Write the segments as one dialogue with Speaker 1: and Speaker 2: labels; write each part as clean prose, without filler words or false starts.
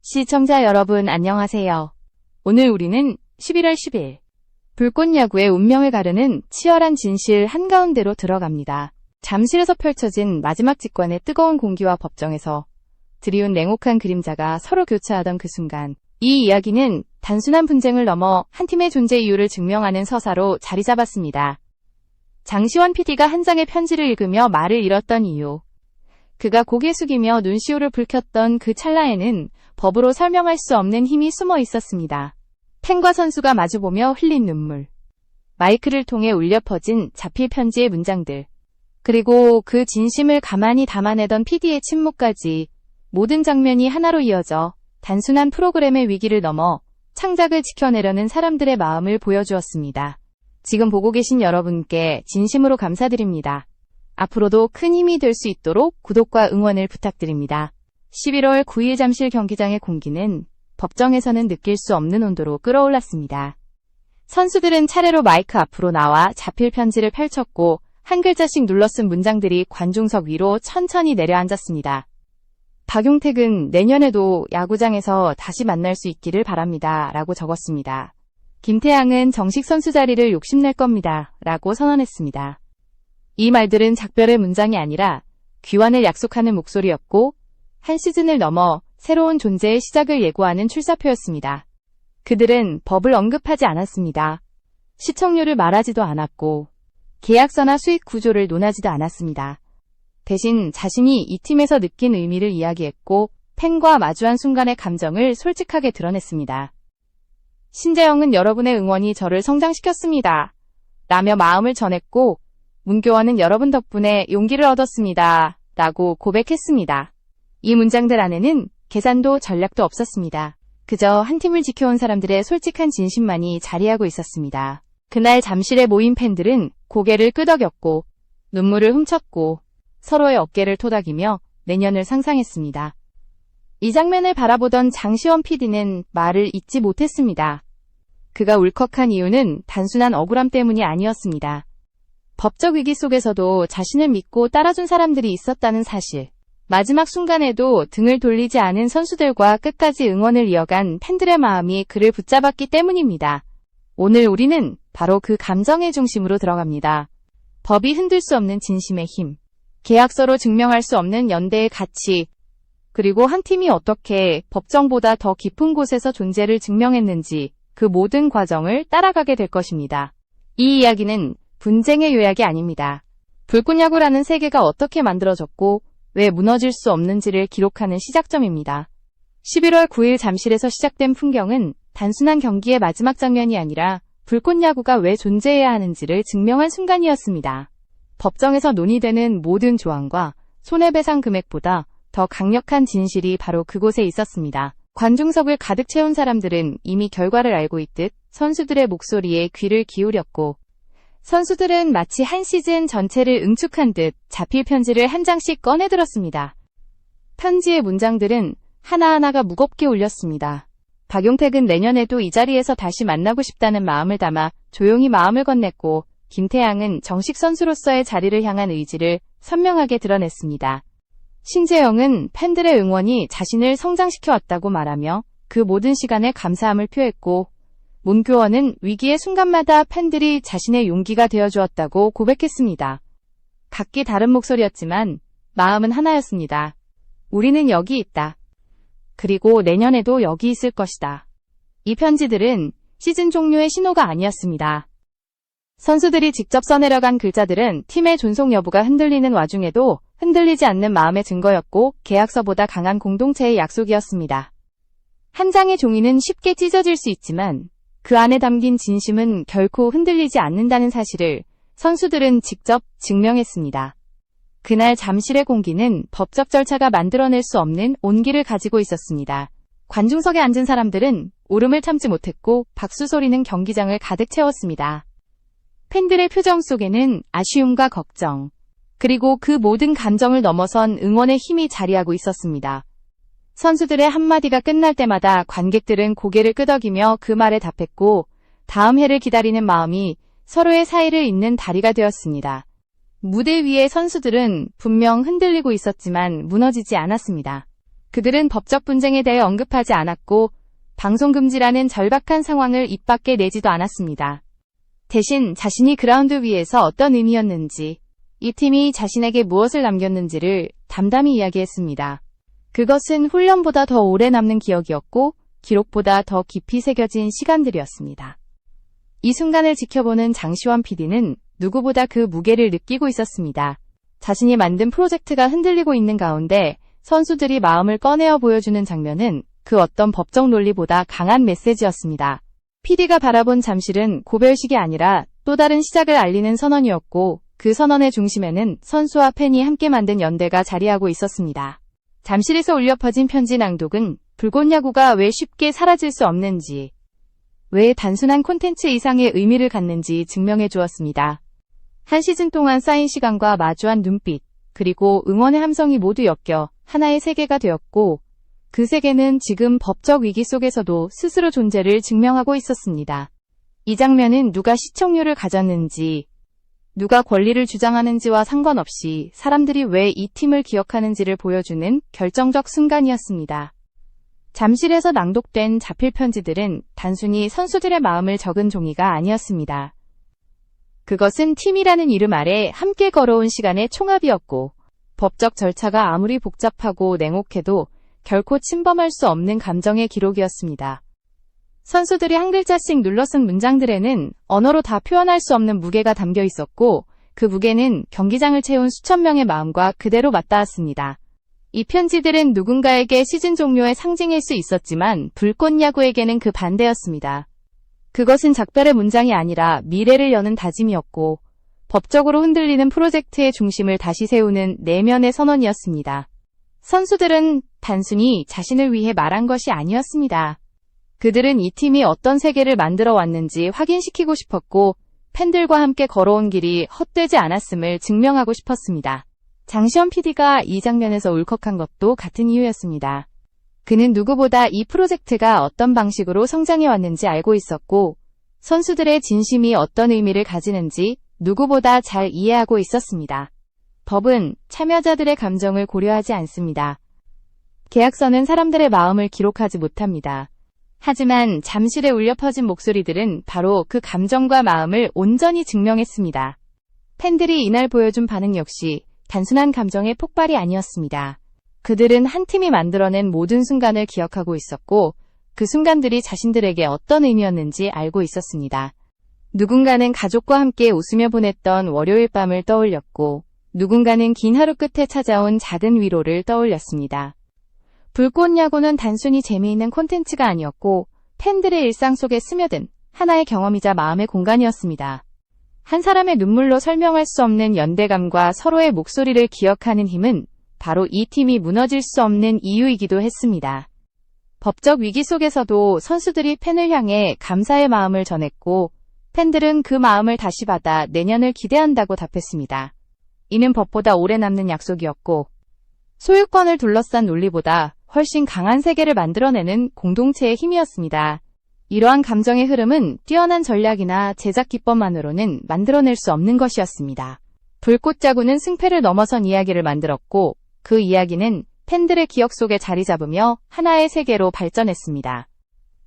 Speaker 1: 시청자 여러분 안녕하세요. 오늘 우리는 11월 10일 불꽃야구의 운명을 가르는 치열한 진실 한가운데로 들어갑니다. 잠실에서 펼쳐진 마지막 직관의 뜨거운 공기와 법정에서 드리운 냉혹한 그림자가 서로 교차하던 그 순간, 이 이야기는 단순한 분쟁을 넘어 한 팀의 존재 이유를 증명하는 서사로 자리 잡았습니다. 장시원 PD가 한 장의 편지를 읽으며 말을 잃었던 이유. 그가 고개 숙이며 눈시울을 붉혔던 그 찰나에는 법으로 설명할 수 없는 힘이 숨어 있었습니다. 팬과 선수가 마주보며 흘린 눈물. 마이크를 통해 울려 퍼진 자필 편지의 문장들. 그리고 그 진심을 가만히 담아내던 PD의 침묵까지, 모든 장면이 하나로 이어져 단순한 프로그램의 위기를 넘어 창작을 지켜내려는 사람들의 마음을 보여주었습니다. 지금 보고 계신 여러분께 진심으로 감사드립니다. 앞으로도 큰 힘이 될 수 있도록 구독과 응원을 부탁드립니다. 11월 9일 잠실 경기장의 공기는 법정에서는 느낄 수 없는 온도로 끓어올랐습니다. 선수들은 차례로 마이크 앞으로 나와 자필 편지를 펼쳤고, 한 글자씩 눌러 쓴 문장들이 관중석 위로 천천히 내려앉았습니다. 박용택은 내년에도 야구장에서 다시 만날 수 있기를 바랍니다. 라고 적었습니다. 김태양은 정식 선수 자리를 욕심낼 겁니다. 라고 선언했습니다. 이 말들은 작별의 문장이 아니라 귀환을 약속하는 목소리였고, 한 시즌을 넘어 새로운 존재의 시작을 예고하는 출사표였습니다. 그들은 법을 언급하지 않았습니다. 시청률을 말하지도 않았고, 계약서나 수익 구조를 논하지도 않았습니다. 대신 자신이 이 팀에서 느낀 의미를 이야기했고, 팬과 마주한 순간의 감정을 솔직하게 드러냈습니다. 신재영은 여러분의 응원이 저를 성장시켰습니다. 라며 마음을 전했고, 문교원은 여러분 덕분에 용기를 얻었습니다. 라고 고백했습니다. 이 문장들 안에는 계산도 전략도 없었습니다. 그저 한 팀을 지켜온 사람들의 솔직한 진심만이 자리하고 있었습니다. 그날 잠실에 모인 팬들은 고개를 끄덕였고, 눈물을 훔쳤고, 서로의 어깨를 토닥이며 내년을 상상했습니다. 이 장면을 바라보던 장시원 PD는 말을 잇지 못했습니다. 그가 울컥한 이유는 단순한 억울함 때문이 아니었습니다. 법적 위기 속에서도 자신을 믿고 따라준 사람들이 있었다는 사실. 마지막 순간에도 등을 돌리지 않은 선수들과 끝까지 응원을 이어간 팬들의 마음이 그를 붙잡았기 때문입니다. 오늘 우리는 바로 그 감정의 중심으로 들어갑니다. 법이 흔들 수 없는 진심의 힘, 계약서로 증명할 수 없는 연대의 가치, 그리고 한 팀이 어떻게 법정보다 더 깊은 곳에서 존재를 증명했는지, 그 모든 과정을 따라가게 될 것입니다. 이 이야기는 분쟁의 요약이 아닙니다. 불꽃야구라는 세계가 어떻게 만들어졌고 왜 무너질 수 없는지를 기록하는 시작점입니다. 11월 9일 잠실에서 시작된 풍경은 단순한 경기의 마지막 장면이 아니라 불꽃야구가 왜 존재해야 하는지를 증명한 순간이었습니다. 법정에서 논의되는 모든 조항과 손해배상 금액보다 더 강력한 진실이 바로 그곳에 있었습니다. 관중석을 가득 채운 사람들은 이미 결과를 알고 있듯 선수들의 목소리에 귀를 기울였고, 선수들은 마치 한 시즌 전체를 응축한 듯 자필 편지를 한 장씩 꺼내들었습니다. 편지의 문장들은 하나하나가 무겁게 울렸습니다. 박용택은 내년에도 이 자리에서 다시 만나고 싶다는 마음을 담아 조용히 마음을 건넸고, 김태양은 정식 선수로서의 자리를 향한 의지를 선명하게 드러냈습니다. 신재영은 팬들의 응원이 자신을 성장시켜왔다고 말하며 그 모든 시간에 감사함을 표했고, 문교원은 위기의 순간마다 팬들이 자신의 용기가 되어주었다고 고백했습니다. 각기 다른 목소리였지만 마음은 하나였습니다. 우리는 여기 있다. 그리고 내년에도 여기 있을 것이다. 이 편지들은 시즌 종료의 신호가 아니었습니다. 선수들이 직접 써내려간 글자들은 팀의 존속 여부가 흔들리는 와중에도 흔들리지 않는 마음의 증거였고, 계약서보다 강한 공동체의 약속이었습니다. 한 장의 종이는 쉽게 찢어질 수 있지만 그 안에 담긴 진심은 결코 흔들리지 않는다는 사실을 선수들은 직접 증명했습니다. 그날 잠실의 공기는 법적 절차가 만들어낼 수 없는 온기를 가지고 있었습니다. 관중석에 앉은 사람들은 울음을 참지 못했고, 박수 소리는 경기장을 가득 채웠습니다. 팬들의 표정 속에는 아쉬움과 걱정, 그리고 그 모든 감정을 넘어선 응원의 힘이 자리하고 있었습니다. 선수들의 한마디가 끝날 때마다 관객들은 고개를 끄덕이며 그 말에 답했고, 다음 해를 기다리는 마음이 서로의 사이를 잇는 다리가 되었습니다. 무대 위의 선수들은 분명 흔들리고 있었지만 무너지지 않았습니다. 그들은 법적 분쟁에 대해 언급하지 않았고 방송 금지라는 절박한 상황을 입 밖에 내지도 않았습니다. 대신 자신이 그라운드 위에서 어떤 의미였는지, 이 팀이 자신에게 무엇을 남겼는지를 담담히 이야기했습니다. 그것은 훈련보다 더 오래 남는 기억이었고 기록보다 더 깊이 새겨진 시간들이었습니다. 이 순간을 지켜보는 장시환 PD는 누구보다 그 무게를 느끼고 있었습니다. 자신이 만든 프로젝트가 흔들리고 있는 가운데 선수들이 마음을 꺼내어 보여주는 장면은 그 어떤 법적 논리보다 강한 메시지였습니다. PD가 바라본 잠실은 고별식이 아니라 또 다른 시작을 알리는 선언이었고 그 선언의 중심에는 선수와 팬이 함께 만든 연대가 자리하고 있었습니다. 잠실에서 울려 퍼진 편지 낭독은 불꽃 야구가 왜 쉽게 사라질 수 없는지, 왜 단순한 콘텐츠 이상의 의미를 갖는지 증명해 주었습니다. 한 시즌 동안 쌓인 시간과 마주한 눈빛, 그리고 응원의 함성이 모두 엮여 하나의 세계가 되었고 그 세계는 지금 법적 위기 속에서도 스스로 존재를 증명하고 있었습니다. 이 장면은 누가 시청률을 가졌는지, 누가 권리를 주장하는지와 상관없이 사람들이 왜 이 팀을 기억하는지를 보여주는 결정적 순간이었습니다. 잠실에서 낭독된 자필 편지들은 단순히 선수들의 마음을 적은 종이가 아니었습니다. 그것은 팀이라는 이름 아래 함께 걸어온 시간의 총합이었고 법적 절차가 아무리 복잡하고 냉혹해도 결코 침범할 수 없는 감정의 기록이었습니다. 선수들이 한 글자씩 눌러 쓴 문장들에는 언어로 다 표현할 수 없는 무게가 담겨 있었고 그 무게는 경기장을 채운 수천 명의 마음과 그대로 맞닿았습니다. 이 편지들은 누군가에게 시즌 종료의 상징일 수 있었지만 불꽃 야구에게는 그 반대였습니다. 그것은 작별의 문장이 아니라 미래를 여는 다짐이었고 법적으로 흔들리는 프로젝트의 중심을 다시 세우는 내면의 선언이었습니다. 선수들은 단순히 자신을 위해 말한 것이 아니었습니다. 그들은 이 팀이 어떤 세계를 만들어 왔는지 확인시키고 싶었고 팬들과 함께 걸어온 길이 헛되지 않았음을 증명하고 싶었습니다. 장시환 PD가 이 장면에서 울컥한 것도 같은 이유였습니다. 그는 누구보다 이 프로젝트가 어떤 방식으로 성장해 왔는지 알고 있었고 선수들의 진심이 어떤 의미를 가지는지 누구보다 잘 이해하고 있었습니다. 법은 참여자들의 감정을 고려하지 않습니다. 계약서는 사람들의 마음을 기록하지 못합니다. 하지만 잠실에 울려 퍼진 목소리들은 바로 그 감정과 마음을 온전히 증명했습니다. 팬들이 이날 보여준 반응 역시 단순한 감정의 폭발이 아니었습니다. 그들은 한 팀이 만들어낸 모든 순간을 기억하고 있었고 그 순간들이 자신들에게 어떤 의미였는지 알고 있었습니다. 누군가는 가족과 함께 웃으며 보냈던 월요일 밤을 떠올렸고 누군가는 긴 하루 끝에 찾아온 작은 위로를 떠올렸습니다. 불꽃 야구는 단순히 재미있는 콘텐츠가 아니었고 팬들의 일상 속에 스며든 하나의 경험이자 마음의 공간이었습니다. 한 사람의 눈물로 설명할 수 없는 연대감과 서로의 목소리를 기억하는 힘은 바로 이 팀이 무너질 수 없는 이유이기도 했습니다. 법적 위기 속에서도 선수들이 팬을 향해 감사의 마음을 전했고 팬들은 그 마음을 다시 받아 내년을 기대한다고 답했습니다. 이는 법보다 오래 남는 약속이었고 소유권을 둘러싼 논리보다 훨씬 강한 세계를 만들어내는 공동체의 힘이었습니다. 이러한 감정의 흐름은 뛰어난 전략이나 제작 기법만으로는 만들어낼 수 없는 것이었습니다. 불꽃 야구는 승패를 넘어선 이야기를 만들었고 그 이야기는 팬들의 기억 속에 자리 잡으며 하나의 세계로 발전했습니다.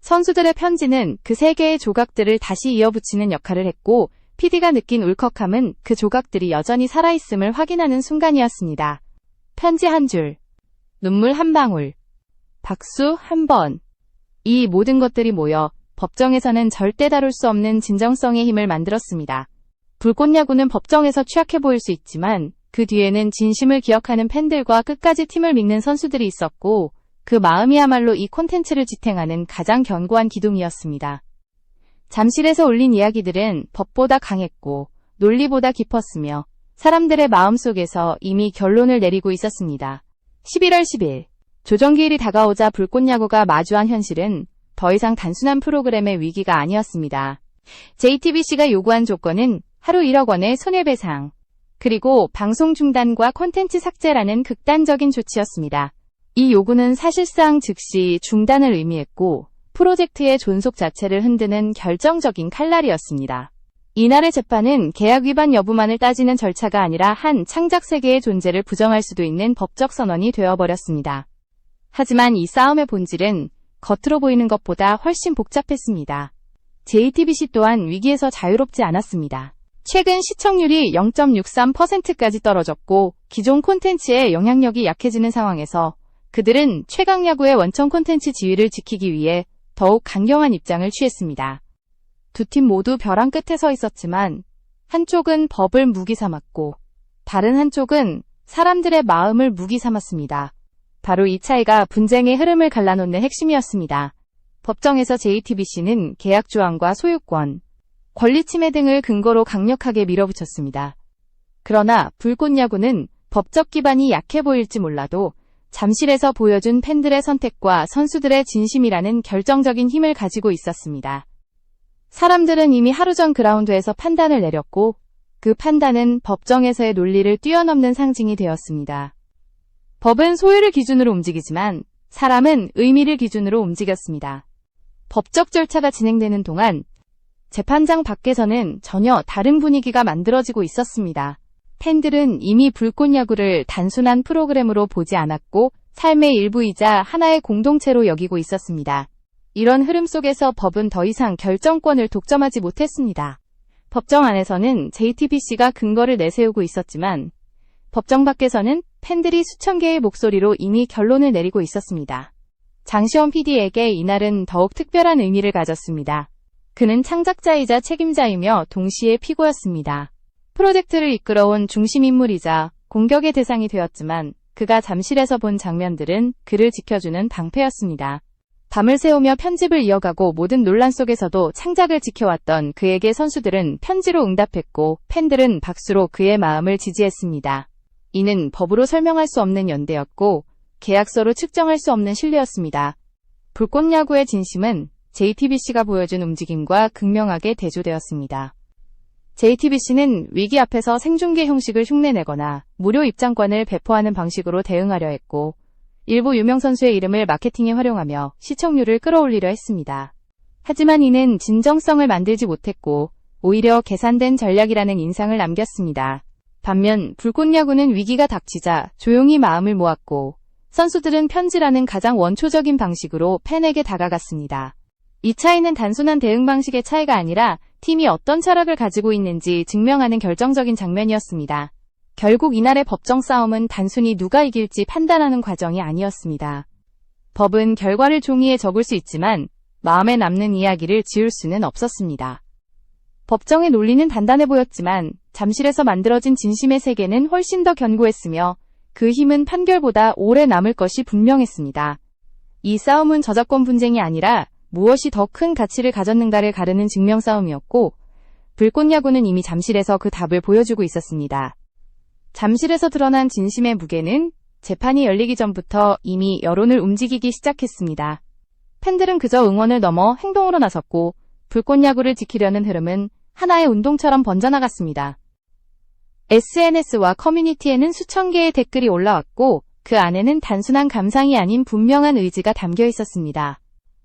Speaker 1: 선수들의 편지는 그 세계의 조각들을 다시 이어붙이는 역할을 했고 PD가 느낀 울컥함은 그 조각들이 여전히 살아있음을 확인하는 순간이었습니다. 편지 한 줄, 눈물 한 방울, 박수 한 번. 이 모든 것들이 모여 법정에서는 절대 다룰 수 없는 진정성의 힘을 만들었습니다. 불꽃 야구는 법정에서 취약해 보일 수 있지만 그 뒤에는 진심을 기억하는 팬들과 끝까지 팀을 믿는 선수들이 있었고 그 마음이야말로 이 콘텐츠를 지탱하는 가장 견고한 기둥이었습니다. 잠실에서 올린 이야기들은 법보다 강했고 논리보다 깊었으며 사람들의 마음속에서 이미 결론을 내리고 있었습니다. 11월 10일 조정기일이 다가오자 불꽃 야구가 마주한 현실은 더 이상 단순한 프로그램의 위기가 아니었습니다. JTBC가 요구한 조건은 하루 1억 원의 손해배상, 그리고 방송 중단과 콘텐츠 삭제라는 극단적인 조치였습니다. 이 요구는 사실상 즉시 중단을 의미했고 프로젝트의 존속 자체를 흔드는 결정적인 칼날이었습니다. 이날의 재판은 계약 위반 여부만을 따지는 절차가 아니라 한 창작 세계의 존재를 부정할 수도 있는 법적 선언이 되어버렸습니다. 하지만 이 싸움의 본질은 겉으로 보이는 것보다 훨씬 복잡했습니다. JTBC 또한 위기에서 자유롭지 않았습니다. 최근 시청률이 0.63%까지 떨어졌고 기존 콘텐츠의 영향력이 약해지는 상황에서 그들은 최강야구의 원천 콘텐츠 지위를 지키기 위해 더욱 강경한 입장을 취했습니다. 두 팀 모두 벼랑 끝에 서 있었지만 한쪽은 법을 무기 삼았고 다른 한쪽은 사람들의 마음을 무기 삼았습니다. 바로 이 차이가 분쟁의 흐름을 갈라놓는 핵심이었습니다. 법정에서 JTBC는 계약 조항과 소유권, 권리 침해 등을 근거로 강력하게 밀어붙였습니다. 그러나 불꽃야구는 법적 기반이 약해 보일지 몰라도 잠실에서 보여준 팬들의 선택과 선수들의 진심이라는 결정적인 힘을 가지고 있었습니다. 사람들은 이미 하루 전 그라운드에서 판단을 내렸고 그 판단은 법정에서의 논리를 뛰어넘는 상징이 되었습니다. 법은 소유를 기준으로 움직이지만 사람은 의미를 기준으로 움직였습니다. 법적 절차가 진행되는 동안 재판장 밖에서는 전혀 다른 분위기가 만들어지고 있었습니다. 팬들은 이미 불꽃야구를 단순한 프로그램으로 보지 않았고 삶의 일부이자 하나의 공동체로 여기고 있었습니다. 이런 흐름 속에서 법은 더 이상 결정권을 독점하지 못했습니다. 법정 안에서는 JTBC가 근거를 내세우고 있었지만 법정 밖에서는 팬들이 수천 개의 목소리로 이미 결론을 내리고 있었습니다. 장시원 PD에게 이날은 더욱 특별한 의미를 가졌습니다. 그는 창작자이자 책임자이며 동시에 피고였습니다. 프로젝트를 이끌어온 중심인물이자 공격의 대상이 되었지만 그가 잠실에서 본 장면들은 그를 지켜주는 방패였습니다. 밤을 새우며 편집을 이어가고 모든 논란 속에서도 창작을 지켜왔던 그에게 선수들은 편지로 응답했고 팬들은 박수로 그의 마음을 지지했습니다. 이는 법으로 설명할 수 없는 연대였고 계약서로 측정할 수 없는 신뢰였습니다. 불꽃야구의 진심은 JTBC가 보여준 움직임과 극명하게 대조되었습니다. JTBC는 위기 앞에서 생중계 형식을 흉내내거나 무료 입장권을 배포하는 방식으로 대응하려 했고 일부 유명 선수의 이름을 마케팅에 활용하며 시청률을 끌어올리려 했습니다. 하지만 이는 진정성을 만들지 못했고 오히려 계산된 전략이라는 인상을 남겼습니다. 반면 불꽃야구는 위기가 닥치자 조용히 마음을 모았고 선수들은 편지라는 가장 원초적인 방식으로 팬에게 다가갔습니다. 이 차이는 단순한 대응 방식의 차이가 아니라 팀이 어떤 철학을 가지고 있는지 증명하는 결정적인 장면이었습니다. 결국 이날의 법정 싸움은 단순히 누가 이길지 판단하는 과정이 아니었습니다. 법은 결과를 종이에 적을 수 있지만 마음에 남는 이야기를 지울 수는 없었습니다. 법정의 논리는 단단해 보였지만 잠실에서 만들어진 진심의 세계는 훨씬 더 견고했으며 그 힘은 판결보다 오래 남을 것이 분명했습니다. 이 싸움은 저작권 분쟁이 아니라 무엇이 더 큰 가치를 가졌는가를 가르는 증명싸움이었고 불꽃야구는 이미 잠실에서 그 답을 보여주고 있었습니다. 잠실에서 드러난 진심의 무게는 재판이 열리기 전부터 이미 여론을 움직이기 시작했습니다. 팬들은 그저 응원을 넘어 행동으로 나섰고 불꽃야구를 지키려는 흐름은 하나의 운동처럼 번져나갔습니다. SNS와 커뮤니티에는 수천 개의 댓글이 올라왔고 그 안에는 단순한 감상이 아닌 분명한 의지가 담겨 있었습니다.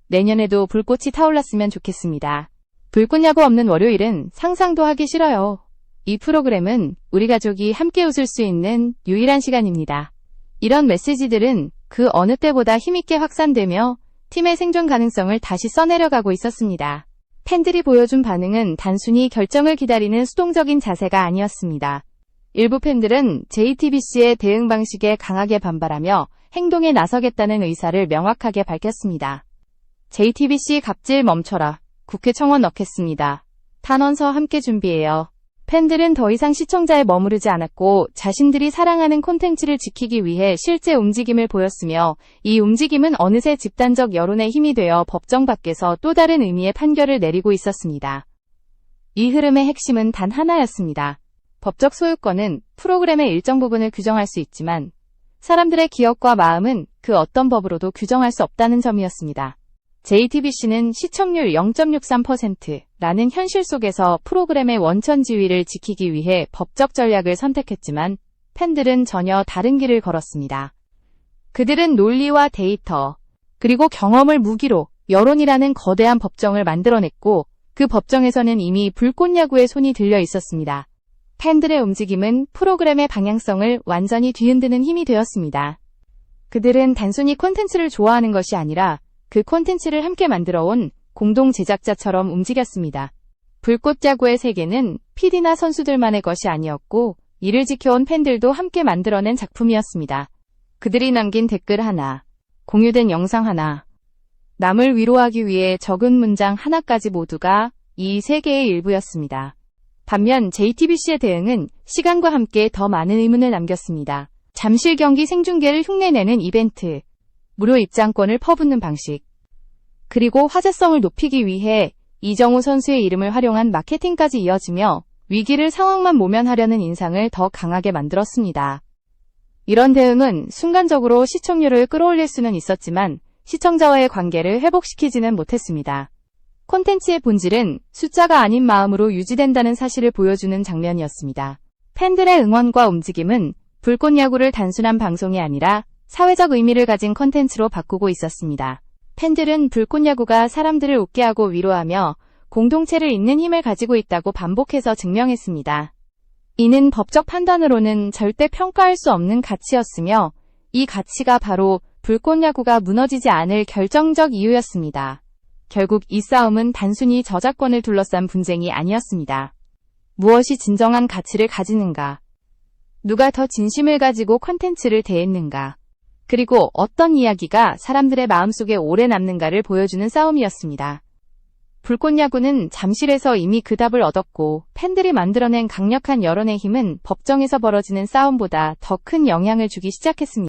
Speaker 1: 내년에도 불꽃이 타올랐으면 좋겠습니다. 불꽃야구 없는 월요일은 상상도 하기 싫어요. 이 프로그램은 우리 가족이 함께 웃을 수 있는 유일한 시간입니다. 이런 메시지들은 그 어느 때보다 힘있게 확산되며 팀의 생존 가능성을 다시 써내려가고 있었습니다. 팬들이 보여준 반응은 단순히 결정을 기다리는 수동적인 자세가 아니었습니다. 일부 팬들은 JTBC의 대응 방식에 강하게 반발하며 행동에 나서겠다는 의사를 명확하게 밝혔습니다. JTBC 갑질 멈춰라. 국회 청원 넣겠습니다. 탄원서 함께 준비해요. 팬들은 더 이상 시청자에 머무르지 않았고 자신들이 사랑하는 콘텐츠를 지키기 위해 실제 움직임을 보였으며 이 움직임은 어느새 집단적 여론의 힘이 되어 법정 밖에서 또 다른 의미의 판결을 내리고 있었습니다. 이 흐름의 핵심은 단 하나였습니다. 법적 소유권은 프로그램의 일정 부분을 규정할 수 있지만 사람들의 기억과 마음은 그 어떤 법으로도 규정할 수 없다는 점이었습니다. JTBC는 시청률 0.63%라는 현실 속에서 프로그램의 원천 지위를 지키기 위해 법적 전략을 선택했지만 팬들은 전혀 다른 길을 걸었습니다. 그들은 논리와 데이터, 그리고 경험을 무기로 여론이라는 거대한 법정을 만들어냈고 그 법정에서는 이미 불꽃야구의 손이 들려 있었습니다. 팬들의 움직임은 프로그램의 방향성을 완전히 뒤흔드는 힘이 되었습니다. 그들은 단순히 콘텐츠를 좋아하는 것이 아니라 그 콘텐츠를 함께 만들어온 공동 제작자처럼 움직였습니다. 불꽃야구의 세계는 PD나 선수들만의 것이 아니었고 이를 지켜온 팬들도 함께 만들어낸 작품이었습니다. 그들이 남긴 댓글 하나, 공유된 영상 하나, 남을 위로하기 위해 적은 문장 하나까지 모두가 이 세계의 일부였습니다. 반면 JTBC의 대응은 시간과 함께 더 많은 의문을 남겼습니다. 잠실 경기 생중계를 흉내내는 이벤트, 무료 입장권을 퍼붓는 방식, 그리고 화제성을 높이기 위해 이정우 선수의 이름을 활용한 마케팅까지 이어지며 위기를 상황만 모면하려는 인상을 더 강하게 만들었습니다. 이런 대응은 순간적으로 시청률을 끌어올릴 수는 있었지만 시청자와의 관계를 회복시키지는 못했습니다. 콘텐츠의 본질은 숫자가 아닌 마음으로 유지된다는 사실을 보여주는 장면이었습니다. 팬들의 응원과 움직임은 불꽃야구를 단순한 방송이 아니라 사회적 의미를 가진 콘텐츠로 바꾸고 있었습니다. 팬들은 불꽃야구가 사람들을 웃게 하고 위로하며 공동체를 잇는 힘을 가지고 있다고 반복해서 증명했습니다. 이는 법적 판단으로는 절대 평가할 수 없는 가치였으며 이 가치가 바로 불꽃야구가 무너지지 않을 결정적 이유였습니다. 결국 이 싸움은 단순히 저작권을 둘러싼 분쟁이 아니었습니다. 무엇이 진정한 가치를 가지는가? 누가 더 진심을 가지고 콘텐츠를 대했는가? 그리고 어떤 이야기가 사람들의 마음속에 오래 남는가를 보여주는 싸움이었습니다. 불꽃야구는 잠실에서 이미 그 답을 얻었고 팬들이 만들어낸 강력한 여론의 힘은 법정에서 벌어지는 싸움보다 더 큰 영향을 주기 시작했습니다.